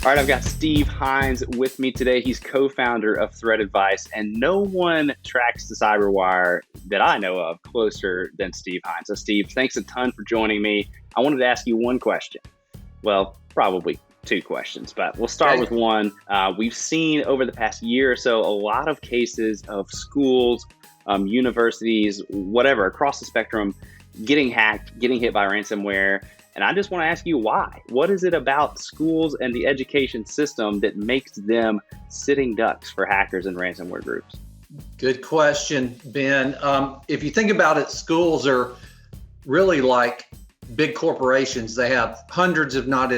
All right, I've got Steve Hines with me today. He's co-founder of ThreatAdvice, and no one tracks the cyberwire that I know of closer than Steve Hines. So Steve, thanks a ton for joining me. I wanted to ask you one question. Well, probably two questions, but we'll start with one. We've seen over the past year or so a lot of cases of schools, universities, whatever, across the spectrum, getting hacked, getting hit by ransomware. And I just want to ask you why. What is it about schools and the education system that makes them sitting ducks for hackers and ransomware groups? Good question, Ben. If you think about it, schools are really like big corporations. They have hundreds, if not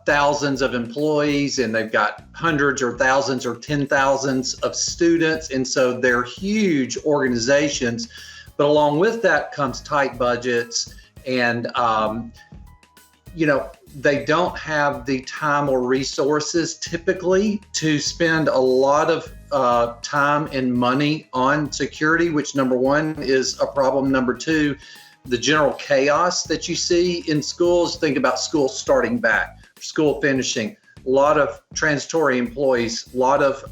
thousands of employees, and they've got hundreds or thousands or 10,000s of students. And so they're huge organizations. But along with that comes tight budgets and they don't have the time or resources typically to spend a lot of time and money on security, which number one is a problem. Number two, the general chaos that you see in schools. Think about schools starting back, school finishing, a lot of transitory employees, a lot of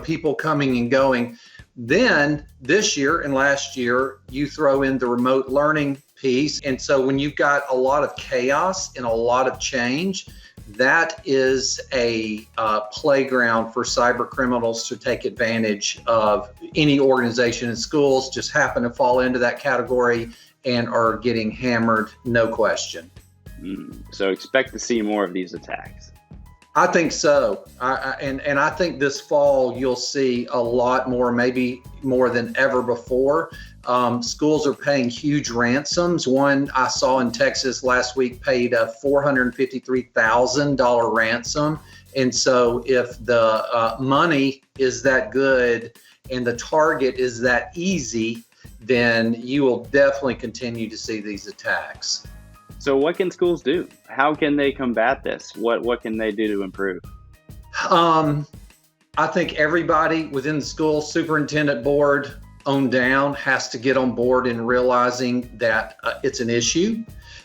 people coming and going. Then this year and last year, you throw in the remote learning piece. And so when you've got a lot of chaos and a lot of change, that is a playground for cyber criminals to take advantage of. Any organization in schools just happen to fall into that category and are getting hammered, no question. So expect to see more of these attacks. I think so. And I think this fall you'll see a lot more, maybe more than ever before. Schools are paying huge ransoms. One I saw in Texas last week paid a $453,000 ransom. And so if the money is that good and the target is that easy, then you will definitely continue to see these attacks. So what can schools do? How can they combat this? What can they do to improve? I think everybody within the school, superintendent board on down, has to get on board in realizing that it's an issue.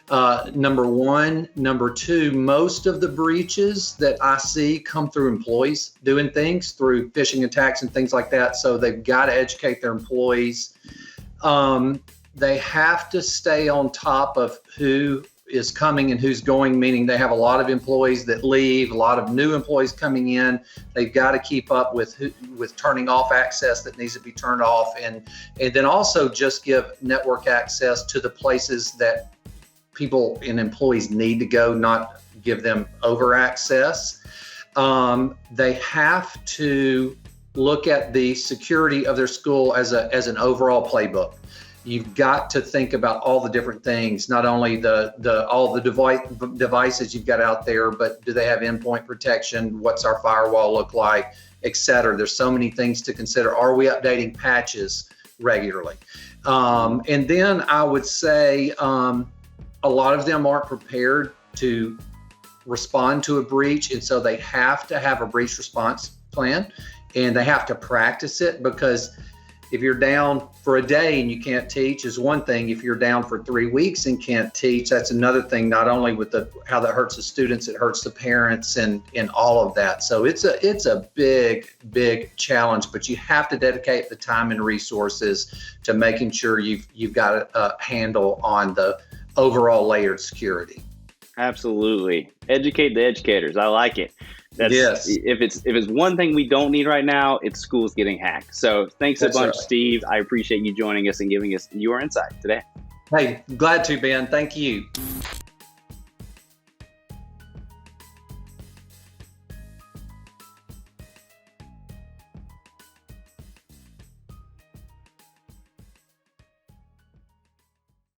Number one. Number two, most of the breaches that I see come through employees doing things, through phishing attacks and things like that. So they've got to educate their employees. They have to stay on top of who is coming and who's going, meaning they have a lot of employees that leave, a lot of new employees coming in. They've got to keep up with turning off access that needs to be turned off, and then also just give network access to the places that people and employees need to go, not give them over access. They have to look at the security of their school as an overall playbook. You've got to think about all the different things, not only all the devices you've got out there, but do they have endpoint protection? What's our firewall look like, et cetera? There's so many things to consider. Are we updating patches regularly? And then I would say a lot of them aren't prepared to respond to a breach, and so they have to have a breach response plan, and they have to practice it, because if you're down for a day and you can't teach is one thing. If you're down for 3 weeks and can't teach, that's another thing, not only with how that hurts the students, it hurts the parents and all of that. So it's a big challenge, but you have to dedicate the time and resources to making sure you've got a handle on the overall layered security. Absolutely. Educate the educators. I like it. Yes. If it's one thing we don't need right now, it's schools getting hacked. So thanks a bunch, Steve. I appreciate you joining us and giving us your insight today. Hey, glad to, Ben. Thank you.